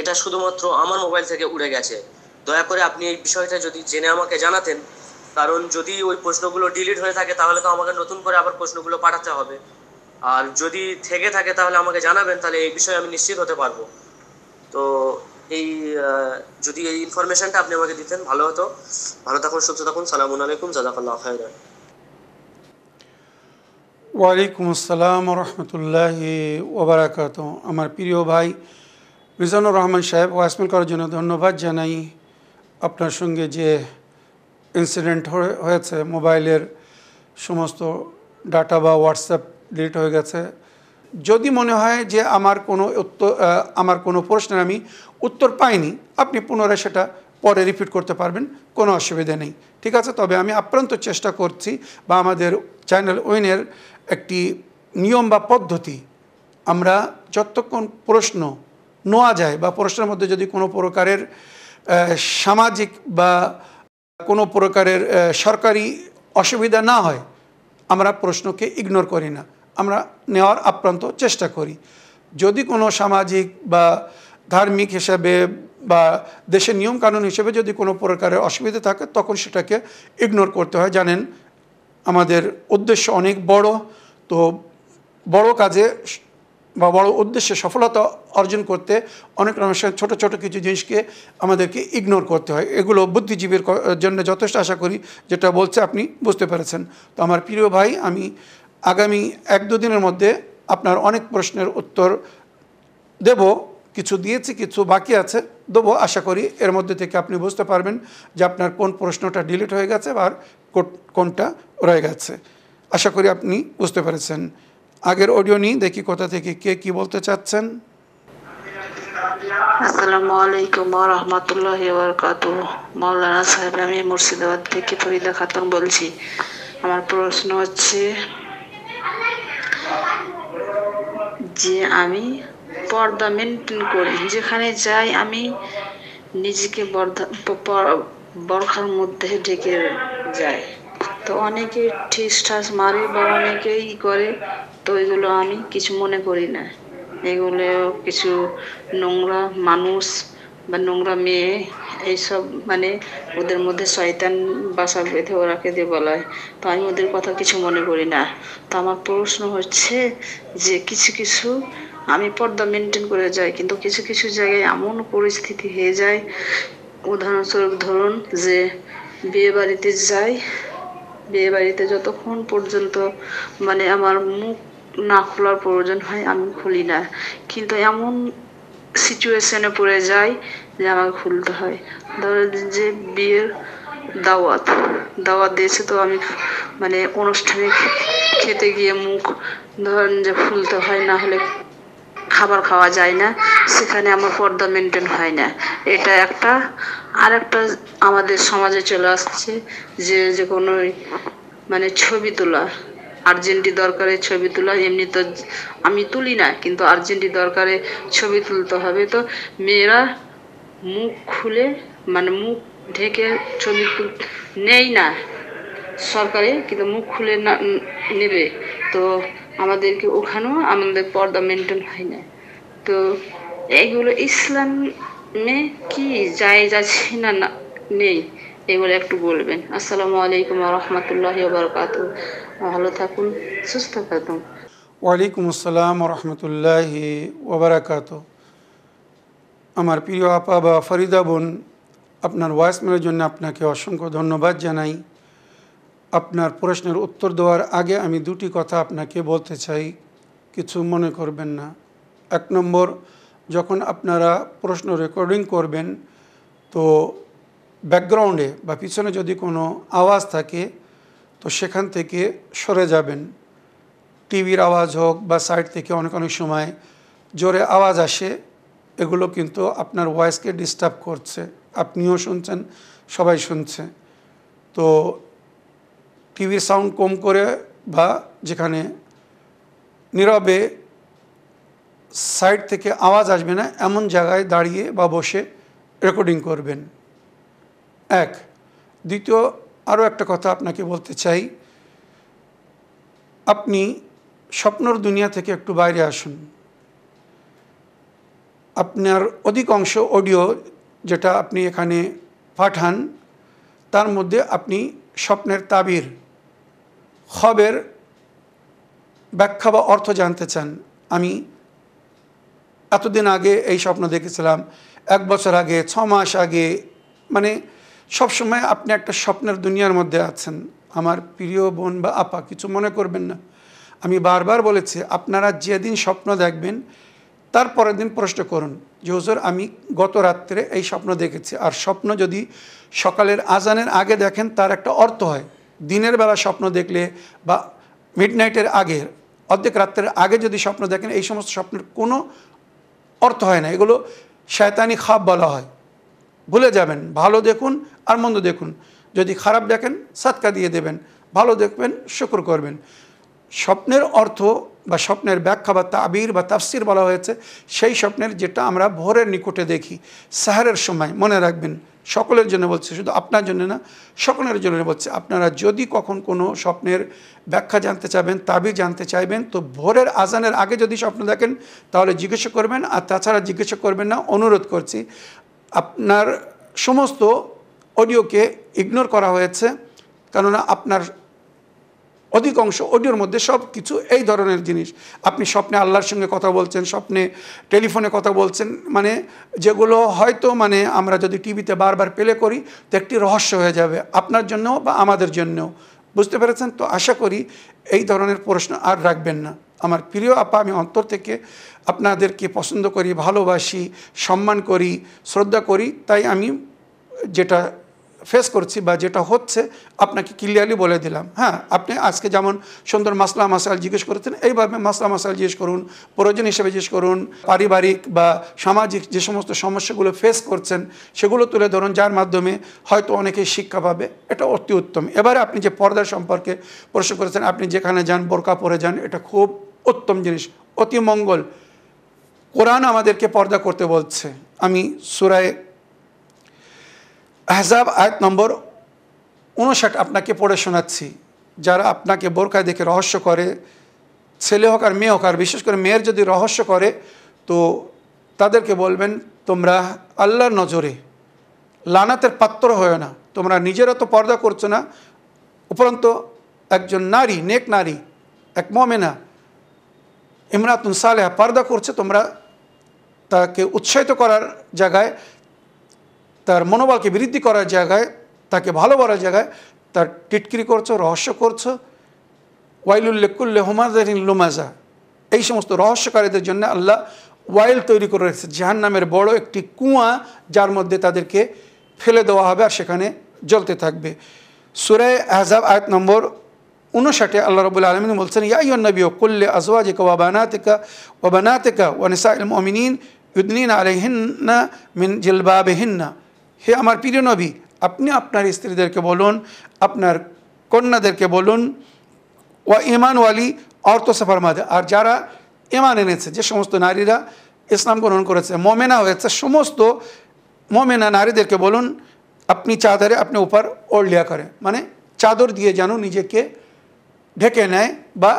এটা শুধুমাত্র আমার মোবাইল থেকে উড়ে গেছে। দয়া করে আপনি এই বিষয়টা যদি জেনে আমাকে জানাতেন, কারণ যদি ওই প্রশ্নগুলো ডিলিট হয়ে থাকে তাহলে তো আমাকে নতুন করে আবার প্রশ্নগুলো পাঠাতে হবে, আর যদি থেকে থাকে তাহলে আমাকে জানাবেন, তাহলে এই বিষয়ে আমি নিশ্চিত হতে পারবো। তো এই যদি এই ইনফরমেশনটা আপনি আমাকে দিতেন ভালো হতো। ভালো থাকুন, সুস্থ থাকুন। সালামুন আলাইকুম, জাযাকাল্লাহু খাইরান। ওয়ালাইকুম আসসালাম রহমতুল্লাহি ওবরাকাতুহু। আমার প্রিয় ভাই মিজানুর রহমান সাহেব, ওয়াইসমেল করার জন্য ধন্যবাদ জানাই। আপনার সঙ্গে যে ইনসিডেন্ট হয়েছে, মোবাইলের সমস্ত ডাটা বা হোয়াটসঅ্যাপ ডিলিট হয়ে গেছে, যদি মনে হয় যে আমার কোনো প্রশ্নের আমি উত্তর পাইনি, আপনি পুনরায় সেটা পরে রিপিট করতে পারবেন, কোনো অসুবিধা নেই, ঠিক আছে। তবে আমি আপ্রান্ত চেষ্টা করছি, বা আমাদের চ্যানেল উইনের একটি নিয়ম বা পদ্ধতি, আমরা যতক্ষণ প্রশ্ন নেওয়া যায় বা প্রশ্নের মধ্যে যদি কোনো প্রকারের সামাজিক বা কোনো প্রকারের সরকারি অসুবিধা না হয়, আমরা প্রশ্নকে ইগনোর করি না, আমরা নেওয়ার আপ্রান্ত চেষ্টা করি। যদি কোনো সামাজিক বা ধার্মিক হিসাবে বা দেশের নিয়মকানুন হিসেবে যদি কোনো প্রকারের অসুবিধা থাকে, তখন সেটাকে ইগনোর করতে হয়। জানেন, আমাদের উদ্দেশ্য অনেক বড়, তো বড় কাজে বা বড় উদ্দেশ্যে সফলতা অর্জন করতে অনেক সময় ছোটো ছোটো কিছু জিনিসকে আমাদেরকে ইগনোর করতে হয়। এগুলো বুদ্ধিজীবীর জন্য যথেষ্ট, আশা করি যেটা বলছে আপনি বুঝতে পেরেছেন। তো আমার প্রিয় ভাই, আমি আগামী 1-2 দিনের মধ্যে আপনার অনেক প্রশ্নের উত্তর দেব। কিছু দিয়েছি, কিছু বাকি আছে, দেবো। আশা করি এর মধ্যে থেকে আপনি বুঝতে পারবেন যে আপনার কোন প্রশ্নটা ডিলিট হয়ে গেছে আর কোনটা রয়ে গেছে। আশা করি আপনি বুঝতে পেরেছেন। আগের অডিও নিই, দেখি কোথা থেকে কে কি বলতে চাচ্ছেন। আসসালামু আলাইকুম ওয়া রাহমাতুল্লাহি ওয়া বারাকাতুহু। মাওলানা সাহেব, আমি মুর্শিদাবাদ থেকে ফরিদা খাতুন বলছি। আমার প্রশ্ন হচ্ছে যে আমি পর্দা মেনটেন করি, যেখানে যাই আমি নিজেকে বরখার মধ্যে ঢেকে যাই। তো অনেকে ঠিস ঠাস মারে বা অনেকেই করে, তো এগুলো আমি কিছু মনে করি না। এগুলো কিছু নোংরা মানুষ বা নোংরা মেয়ে, এইসব মানে ওদের মধ্যে শয়তান বাসা বেঁধে ওরাকে দিয়ে বলায়, তো আমি ওদের কথা কিছু মনে করি না। তো আমার প্রশ্ন হচ্ছে যে কিছু আমি পর্দা মেনটেন করে যাই, কিন্তু কিছু কিছু জায়গায় এমন পরিস্থিতি হয়ে যায়, উদাহরণস্বরূপ ধরুন যে বিয়ে বাড়িতে যাই, বিয়ে বাড়িতে যতক্ষণ পর্যন্ত মানে আমার মুখ না খোলার প্রয়োজন হয় আমি খুলি না, কিন্তু এমন সিচুয়েশনে পড়ে যায় যে আমাকে খুলতে হয়। ধরেন যে বিয়ের দাওয়াত দিয়েছে, তো আমি মানে অনুষ্ঠানে খেতে গিয়ে মুখ ধরেন যে খুলতে হয়, না হলে খাবার খাওয়া যায় না, সেখানে আমার পর্দা মেনটেন হয় না। এটা একটা। আর একটা আমাদের সমাজে চলে আসছে যে কোনো মানে ছবি তোলা, আর্জেন্টি দরকারে ছবি তোলা, এমনি তো আমি তুলি না, কিন্তু আর্জেন্টি দরকারে ছবি তুলতে হবে, তো মেয়েরা মুখ খুলে মানে মুখ ঢেকে ছবি নেই না সরকারে, কিন্তু মুখ খুলে না নেবে, তো আমাদেরকে ওখানেও আমাদের পর্দা মেনটেন হয় না। তো এইগুলো ইসলামে কি জায়েজ আছে না নেই, এগুলো একটু বলবেন। আসসালামু আলাইকুম ওয়া রাহমাতুল্লাহি ওয়া বারাকাতুহু। ভালো থাকুন, সুস্থ থাকুন। ওয়ালাইকুম আসসালাম রহমতুল্লাহি ওবরাকাত। আমার প্রিয় আপা বা ফরিদা বোন, আপনার ভয়েসমেলের জন্য আপনাকে অসংখ্য ধন্যবাদ জানাই। আপনার প্রশ্নের উত্তর দেওয়ার আগে আমি দুটি কথা আপনাকে বলতে চাই, কিছু মনে করবেন না। 1 নম্বর, যখন আপনারা প্রশ্ন রেকর্ডিং করবেন তো ব্যাকগ্রাউন্ডে বা পিছনে যদি কোনো আওয়াজ থাকে তো সেখান থেকে সরে যাবেন। টিভির আওয়াজ হোক বা সাইড থেকে অনেক সময় জোরে আওয়াজ আসে, এগুলো কিন্তু আপনার ভয়েসকে ডিস্টার্ব করছে, আপনিও শুনছেন, সবাই শুনছে। তো টিভির সাউন্ড কম করে বা যেখানে নীরবে সাইড থেকে আওয়াজ আসবে না এমন জায়গায় দাঁড়িয়ে বা বসে রেকর্ডিং করবেন। 1। দ্বিতীয়, আরও একটা কথা আপনাকে বলতে চাই, আপনি স্বপ্নর দুনিয়া থেকে একটু বাইরে আসুন। আপনার অধিকাংশ অডিও যেটা আপনি এখানে পাঠান তার মধ্যে আপনি স্বপ্নের তাবির, খবরের ব্যাখ্যা বা অর্থ জানতে চান। আমি এতদিন আগে এই স্বপ্ন দেখেছিলাম, 1 বছর আগে, 6 মাস আগে, মানে সবসময় আপনি একটা স্বপ্নের দুনিয়ার মধ্যে আছেন। আমার প্রিয় বোন বা আপা, কিছু মনে করবেন না। আমি বারবার বলেছি, আপনারা যেদিন স্বপ্ন দেখবেন তার পরের দিন প্রশ্ন করুন যে হুজুর আমি গত রাত্রে এই স্বপ্ন দেখেছি। আর স্বপ্ন যদি সকালের আজানের আগে দেখেন তার একটা অর্থ হয়। দিনের বেলা স্বপ্ন দেখলে বা মিডনাইটের আগে, অর্ধেক রাত্রের আগে যদি স্বপ্ন দেখেন, এই সমস্ত স্বপ্নের কোনো অর্থ হয় না, এগুলো শয়তানি খাব বলা হয়। ভুলে যাবেন, ভালো দেখুন আর মন্দ দেখুন। যদি খারাপ দেখেন সাদকা দিয়ে দেবেন, ভালো দেখবেন শুকর করবেন। স্বপ্নের অর্থ বা স্বপ্নের ব্যাখ্যা বা তাবির বা তাফসির বলা হয়েছে সেই স্বপ্নের যেটা আমরা ভোরের নিকটে দেখি, সাহারের সময়। মনে রাখবেন, সকলের জন্য বলছে, শুধু আপনার জন্য না, সকলের জন্য বলছে। আপনারা যদি কখন কোনো স্বপ্নের ব্যাখ্যা জানতে চাইবেন, তাবির জানতে চাইবেন, তো ভোরের আজানের আগে যদি স্বপ্ন দেখেন তাহলে জিজ্ঞাসা করবেন, আর তাছাড়া জিজ্ঞাসা করবেন না। অনুরোধ করছি, আপনার সমস্ত অডিওকে ইগনোর করা হয়েছে, কেননা আপনার অধিকাংশ অডিওর মধ্যে সব কিছু এই ধরনের জিনিস। আপনি স্বপ্নে আল্লাহর সঙ্গে কথা বলছেন, স্বপ্নে টেলিফোনে কথা বলছেন, মানে যেগুলো হয়তো মানে আমরা যদি টিভিতে বারবার প্লে করি তো একটি রহস্য হয়ে যাবে আপনার জন্যও বা আমাদের জন্যও। বুঝতে পেরেছেন তো? আশা করি এই ধরনের প্রশ্ন আর রাখবেন না। আমার প্রিয় আপা, আমি অন্তর থেকে আপনাদেরকে পছন্দ করি, ভালোবাসি, সম্মান করি, শ্রদ্ধা করি। তাই আমি যেটা ফেস করছি বা যেটা হচ্ছে আপনাকে ক্লিয়ারলি বলে দিলাম। হ্যাঁ, আপনি আজকে যেমন সুন্দর মাসলা মাসাইল জিজ্ঞেস করেছেন, এইভাবে মাসলা মাসাইল জিজ্ঞেস করুন, প্রয়োজন হিসেবে জিজ্ঞেস করুন। পারিবারিক বা সামাজিক যে সমস্ত সমস্যাগুলো ফেস করছেন সেগুলো তুলে ধরুন, যার মাধ্যমে হয়তো অনেকেই শিক্ষা পাবে। এটা অতি উত্তম। এবারে আপনি যে পর্দার সম্পর্কে প্রশ্ন করেছেন, আপনি যেখানে যান বোরকা পরে যান, এটা খুব উত্তম জিনিস, অতি মঙ্গল। কোরআন আমাদেরকে পর্দা করতে বলছে। আমি সূরা আহজাব আয়াত নম্বর 59 আপনাকে পড়ে শোনাচ্ছি। যারা আপনাকে বোরকায় দেখে রহস্য করে, ছেলে হোক আর মেয়ে হোক, আর বিশেষ করে মেয়ের যদি রহস্য করে, তো তাদেরকে বলবেন, তোমরা আল্লাহর নজরে লানাতের পাত্র হয়ে না। তোমরা নিজেরা তো পর্দা করছো না, উপরন্তু একজন নারী, নেক নারী, এক মুমিনা, ইমরাতুন সালেহা পর্দা করছে, তোমরা তাকে উৎসাহিত করার জায়গায়, তার মনোবলকে বৃদ্ধি করার জায়গায়, তাকে ভালো বলার জায়গায় তার টিটকিরি করছো, রহস্য করছো। ওয়াইলুল লিকুল্লি হুমাযাতিন লুমাযা, এই সমস্ত রহস্যকারীদের জন্য আল্লাহ ওয়াইল তৈরি করে রেখেছে, জাহান্নামের বড় একটি কুয়া, যার মধ্যে তাদেরকে ফেলে দেওয়া হবে আর সেখানে জ্বলতে থাকবে। সূরা আহজাব আয়াত নম্বর 59 আল্লাহ রাব্বুল আলামিন বলছেন, ইয়া আইয়ুহান নাবিয়্যু কুল লিআজওয়াজিকা ওয়া বানাতিকা ওয়া নিসাইল মুমিনিন ইউদনিনা আলাইহিন্না মিন জিলবাবিহিন্না। হে আমার প্রিয় নবী, আপনি আপনার স্ত্রীদেরকে বলুন, আপনার কন্যাদেরকে বলুন, ওয়া ঈমানওয়ালি औरतों से फरमा दे, আর যারা ঈমান এনেছে, যে সমস্ত নারীরা ইসলাম গ্রহণ করেছে, মুমিনা হয়েছে, সমস্ত মুমিনা নারীদেরকে বলুন আপনি চাদরে আপনি উপর ওढ़ लिया করে, মানে চাদর দিয়ে যেন নিজেকে ঢেকে নেয় বা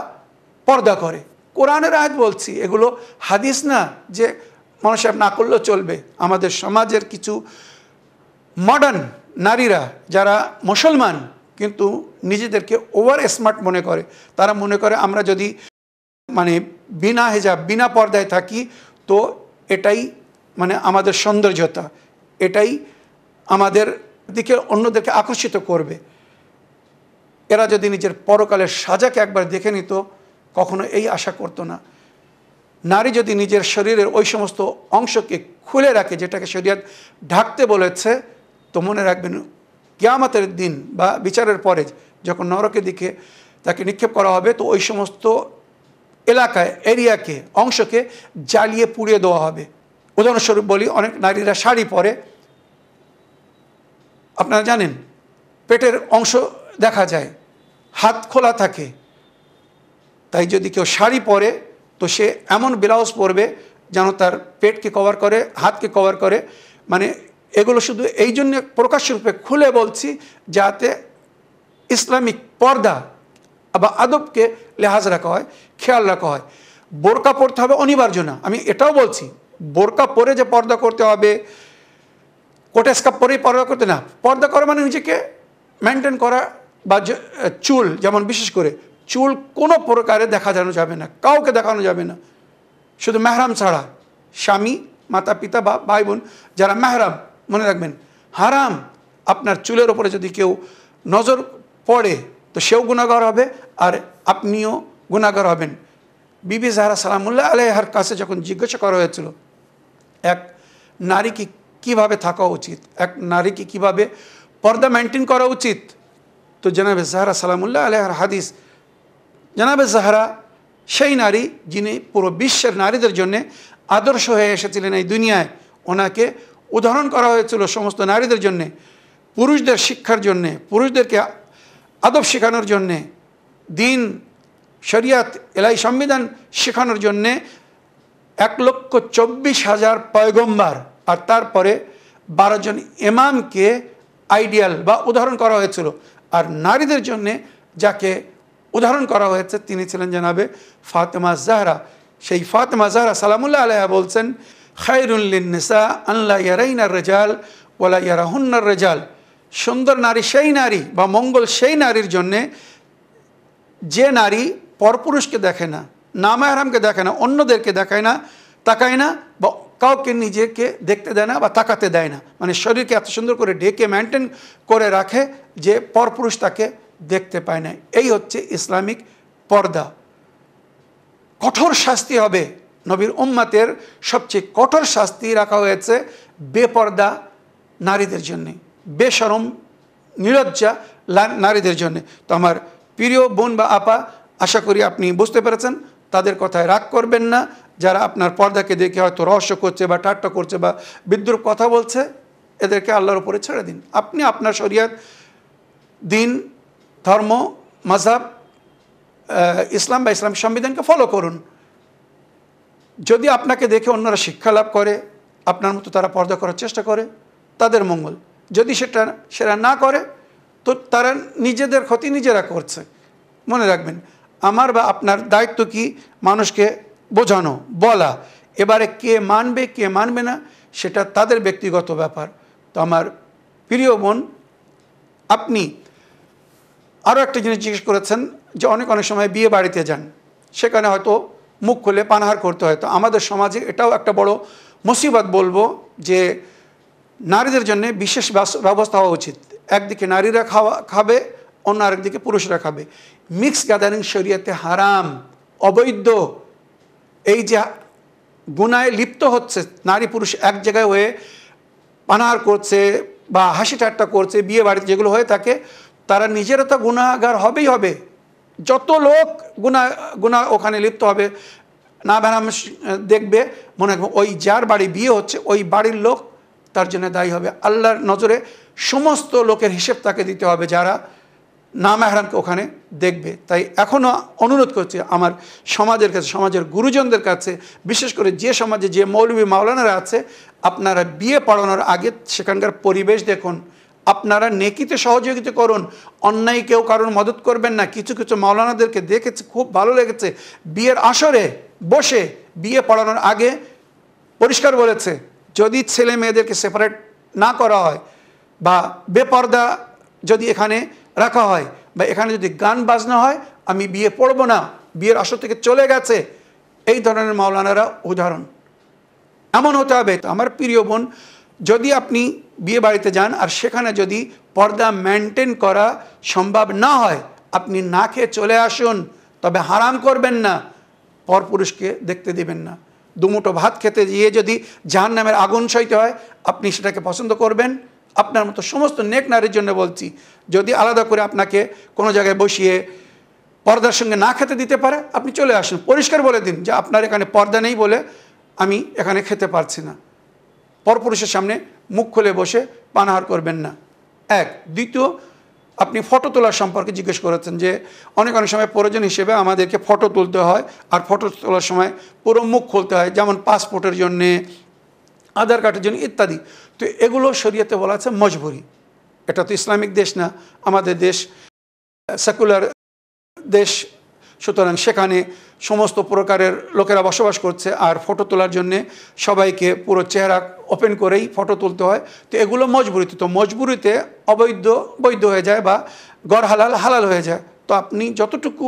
পর্দা করে। কোরআনের আয়াত বলছি, এগুলো হাদিস না যে মানুষ না করলেও চলবে। আমাদের সমাজের কিছু মডার্ন নারীরা যারা মুসলমান কিন্তু নিজেদেরকে ওভার স্মার্ট মনে করে, তারা মনে করে আমরা যদি মানে বিনা হিজাব, বিনা পর্দায় থাকি তো এটাই মানে আমাদের সৌন্দর্যতা, এটাই আমাদের দিকে অন্যদেরকে আকর্ষিত করবে। এরা যদি নিজের পরকালের সাজাকে একবার দেখে নিত, কখনো এই আশা করতো না। নারী যদি নিজের শরীরের ওই সমস্ত অংশকে খুলে রাখে, যেটাকে শরীয়ত ঢাকতে বলেছে, তো মনে রাখবেন কিয়ামতের দিন বা বিচারের পরে যখন নরকের দিকে তাকে নিক্ষেপ করা হবে, তো ওই সমস্ত এলাকায়, এরিয়াকে, অংশকে জ্বালিয়ে পুড়িয়ে দেওয়া হবে। উদাহরণস্বরূপ বলি, অনেক নারীরা শাড়ি পরে, আপনারা জানেন পেটের অংশ দেখা যায়, হাত খোলা থাকে। তাই যদি কেউ শাড়ি পরে, তো সে এমন ব্লাউজ পরবে যেন তার পেটকে কভার করে, হাতকে কভার করে। মানে এগুলো শুধু এই জন্য প্রকাশ্যরূপে খুলে বলছি, যাতে ইসলামিক পর্দা বা আদবকে লেহাজ রাখা হয়, খেয়াল রাখা হয়। বোরকা পরতে হবে অনিবার্য না, আমি এটাও বলছি। বোরকা পরে যে পর্দা করতে হবে, কোটা স্কার্ফ পরেই পর্দা করতে না। পর্দা করা মানে নিজেকে মেনটেন করা, বা চুল, যেমন বিশেষ করে চুল কোনো প্রকারে দেখানো যাবে না, কাউকে দেখানো যাবে না, শুধু মেহরাম ছাড়া। স্বামী, মাতা পিতা বা ভাই বোন যারা মেহরাম, মনে রাখবেন হারাম। আপনার চুলের ওপরে যদি কেউ নজর পড়ে, তো সেও গুনাহগার হবে, আর আপনিও গুনাহগার হবেন। বিবি জাহরা সালামুল্লাহ আলাইহার কাছে যখন জিজ্ঞাসা করা হয়েছিল এক নারীকে কীভাবে থাকা উচিত, এক নারীকে কীভাবে পর্দা মেনটেন করা উচিত, তো জনাবে জাহরা সালামুল্লাহ আলাইহার হাদিস, জনাবে জাহরা সেই নারী যিনি পুরো বিশ্বের নারীদের জন্যে আদর্শ হয়ে এসেছিলেন এই দুনিয়ায়। ওনাকে উদাহরণ করা হয়েছিল সমস্ত নারীদের জন্যে, পুরুষদের শিক্ষার জন্যে, পুরুষদেরকে আদব শেখানোর জন্যে, দিন, শরিয়াত, এলাই সংবিধান শেখানোর জন্যে 1,24,000 পয়গম্বর আর তারপরে 12 জন ইমামকে আইডিয়াল বা উদাহরণ করা হয়েছিল। আর নারীদের জন্যে যাকে উদাহরণ করা হয়েছে তিনি ছিলেন জনাবে ফাতেমা জাহরা। সেই ফাতেমা জাহরা সালামুল্লাহ আলাইহা বলছেন, খায়রুল লিন্নিসা আল্লা ইয়ারাইনার রিজাল ওয়ালা ইয়ারাহুন্নার রিজাল। সুন্দর নারী সেই নারী বা মঙ্গল সেই নারীর জন্যে যে নারী পরপুরুষকে দেখে না, নামাহরামকে দেখে না, অন্যদেরকে দেখায় না, তাকায় না, বা কাউকে নিজেকে দেখতে দেয় না বা তাকাতে দেয় না। মানে শরীরকে এত সুন্দর করে ঢেকে মেনটেন করে রাখে যে পরপুরুষ তাকে দেখতে পায় না। এই হচ্ছে ইসলামিক পর্দা। কঠোর শাস্তি হবে, নবীর উম্মতের সবচেয়ে কঠোর শাস্তি রাখা হয়েছে বেপর্দা নারীদের জন্যে, বেশরম নিলজ্জা নারীদের জন্যে। তো আমার প্রিয় বোন বা আপা, আশা করি আপনি বুঝতে পেরেছেন। তাদের কথায় রাগ করবেন না, যারা আপনার পর্দাকে দেখে হয়তো রহস্য করছে বা ঠাট্টা করছে বা বিদ্রুপ কথা বলছে, এদেরকে আল্লাহর উপরে ছেড়ে দিন। আপনি আপনার শরিয়ত, দিন, ধর্ম, মাযহাব, ইসলাম বা ইসলাম সংবিধানকে ফলো করুন। যদি আপনাকে দেখে অন্যরা শিক্ষা লাভ করে, আপনার মতো তারা পর্দা করার চেষ্টা করে, তাদের মঙ্গল। যদি সেটা না করে, তো তারা নিজেদের ক্ষতি নিজেরা করছে। মনে রাখবেন, আমার বা আপনার দায়িত্ব কি মানুষকে বোঝানো, বলা। এবারে কে মানবে কে মানবে না সেটা তাদের ব্যক্তিগত ব্যাপার। তো আমার প্রিয় বোন, আপনি আরও একটা জিনিস জিজ্ঞেস করেছেন যে অনেক সময় বিয়ে বাড়িতে যান, সেখানে হয়তো মুখ খুলে পানাহার করতে হয়। তো আমাদের সমাজে এটাও একটা বড় মুসিবত বলবো, যে নারীদের জন্য বিশেষ ব্যবস্থা হওয়া উচিত। একদিকে নারীরা খাবে, অন্য আরেকদিকে পুরুষরা খাবে। মিক্স গ্যাদারিং শরিয়তে হারাম, অবৈধ। এই যে গুনায় লিপ্ত হচ্ছে, নারী পুরুষ এক জায়গায় হয়ে পানাহার করছে বা হাসি ঠাট্টা করছে, বিয়ে বাড়িতে যেগুলো হয়ে থাকে, তারা নিজেরা তো গুনাহগার হবেই হবে। যত লোক গুনাহ ওখানে লিপ্ত হবে, না বেরাম দেখবে, মনে রাখবে ওই যার বাড়ি বিয়ে হচ্ছে ওই বাড়ির লোক তার জন্য দায়ী হবে। আল্লাহর নজরে সমস্ত লোকের হিসেব তাকে দিতে হবে যারা নামাহরামকে ওখানে দেখবে। তাই এখনও অনুরোধ করছি আমার সমাজের কাছে, সমাজের গুরুজনদের কাছে, বিশেষ করে যে সমাজে যে মৌলবী মাওলানারা আছে, আপনারা বিয়ে পড়ানোর আগে সেখানকার পরিবেশ দেখুন, আপনারা নেকিতে সহযোগিতা করুন, অন্যায় কেউ কারণ মদত করবেন না। কিছু কিছু মাওলানাদেরকে দেখেছি, খুব ভালো লেগেছে, বিয়ের আসরে বসে বিয়ে পড়ানোর আগে পরিষ্কার বলেছে, যদি ছেলে মেয়েদেরকে সেপারেট না করা হয় বা বেপর্দা যদি এখানে রাখা হয় বা এখানে যদি গান বাজনা হয়, আমি বিয়ে পড়ব না, বিয়ের আসর থেকে চলে গেছে। এই ধরনের মাওলানারা উদাহরণ। এমন হতে হবে। আমার প্রিয় বোন, যদি আপনি বিয়ে বাড়িতে যান আর সেখানে যদি পর্দা মেনটেন করা সম্ভব না হয়, আপনি না খেয়ে চলে আসুন, তবে হারাম করবেন না, পরপুরুষকে দেখতে দিবেন না। দুমুঠো ভাত খেতে গিয়ে যদি জাহান্নামের আগুন সইতে হয়, আপনি সেটাকে পছন্দ করবেন? আপনার মতো সমস্ত নেক নারীর জন্য বলছি, যদি আলাদা করে আপনাকে কোনো জায়গায় বসিয়ে পর্দার সঙ্গে না খেতে দিতে পারে, আপনি চলে আসুন, পরিষ্কার বলে দিন যে আপনার এখানে পর্দা নেই বলে আমি এখানে খেতে পারছি না। পরপুরুষের সামনে মুখ খুলে বসে পানাহার করবেন না। এক। দ্বিতীয়, আপনি ফটো তোলার সম্পর্কে জিজ্ঞেস করেছেন যে অনেক সময় প্রয়োজন হিসেবে আমাদেরকে ফটো তুলতে হয়, আর ফটো তোলার সময় পুরো মুখ খুলতে হয়, যেমন পাসপোর্টের জন্যে, আধার কার্ডের জন্য ইত্যাদি। তো এগুলো শরীয়তে বলা আছে মজবুরি। এটা তো ইসলামিক দেশ না, আমাদের দেশ সেকুলার দেশ, সুতরাং সেখানে সমস্ত প্রকারের লোকেরা বসবাস করছে, আর ফটো তোলার জন্যে সবাইকে পুরো চেহারা ওপেন করেই ফটো তুলতে হয়। তো এগুলো মজবুরিতে, তো মজবুরিতে অবৈধ বৈধ হয়ে যায় বা গড় হালাল হালাল হয়ে যায়। তো আপনি যতটুকু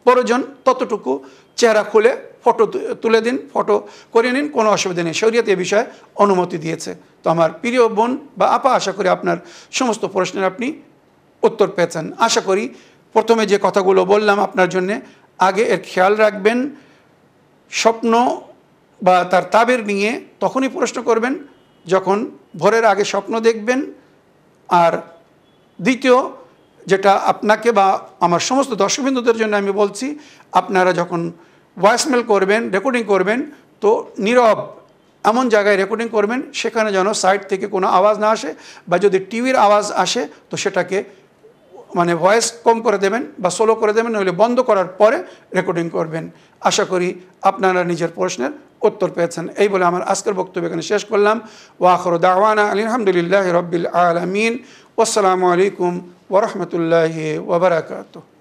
প্রয়োজন ততটুকু চেহারা খুলে ফটো তুলে দিন, ফটো করে নিন, কোনো অসুবিধা নেই, শরীয়ত এ বিষয়ে অনুমতি দিয়েছে। তো আমার প্রিয় বোন বা আপা, আশা করি আপনার সমস্ত প্রশ্নের আপনি উত্তর পেয়েছেন। আশা করি প্রথমে যে কথাগুলো বললাম আপনার জন্যে, আগে এর খেয়াল রাখবেন। স্বপ্ন বা তার তাবির নিয়ে তখনই প্রশ্ন করবেন যখন ভোরের আগে স্বপ্ন দেখবেন। আর দ্বিতীয়, যেটা আপনাকে বা আমার সমস্ত দর্শকবৃন্দদের জন্য আমি বলছি, আপনারা যখন ভয়েসমেল করবেন, রেকর্ডিং করবেন, তো নীরব এমন জায়গায় রেকর্ডিং করবেন সেখানে যেন সাইড থেকে কোনো আওয়াজ না আসে, বা যদি টিভির আওয়াজ আসে তো সেটাকে মানে ভয়েস কম করে দেবেন বা স্লো করে দেবেন, নইলে বন্ধ করার পরে রেকর্ডিং করবেন। আশা করি আপনারা নিজের প্রশ্নের উত্তর পেয়েছেন। এই বলে আমার আজকের বক্তব্য এখানে শেষ করলাম। ওয়া আখিরু দাওয়ানা আলহামদুলিল্লাহি রাব্বিল আলামিন। ওয়াসসালামু আলাইকুম ওয়া রাহমাতুল্লাহি ওয়া বারাকাতুহু।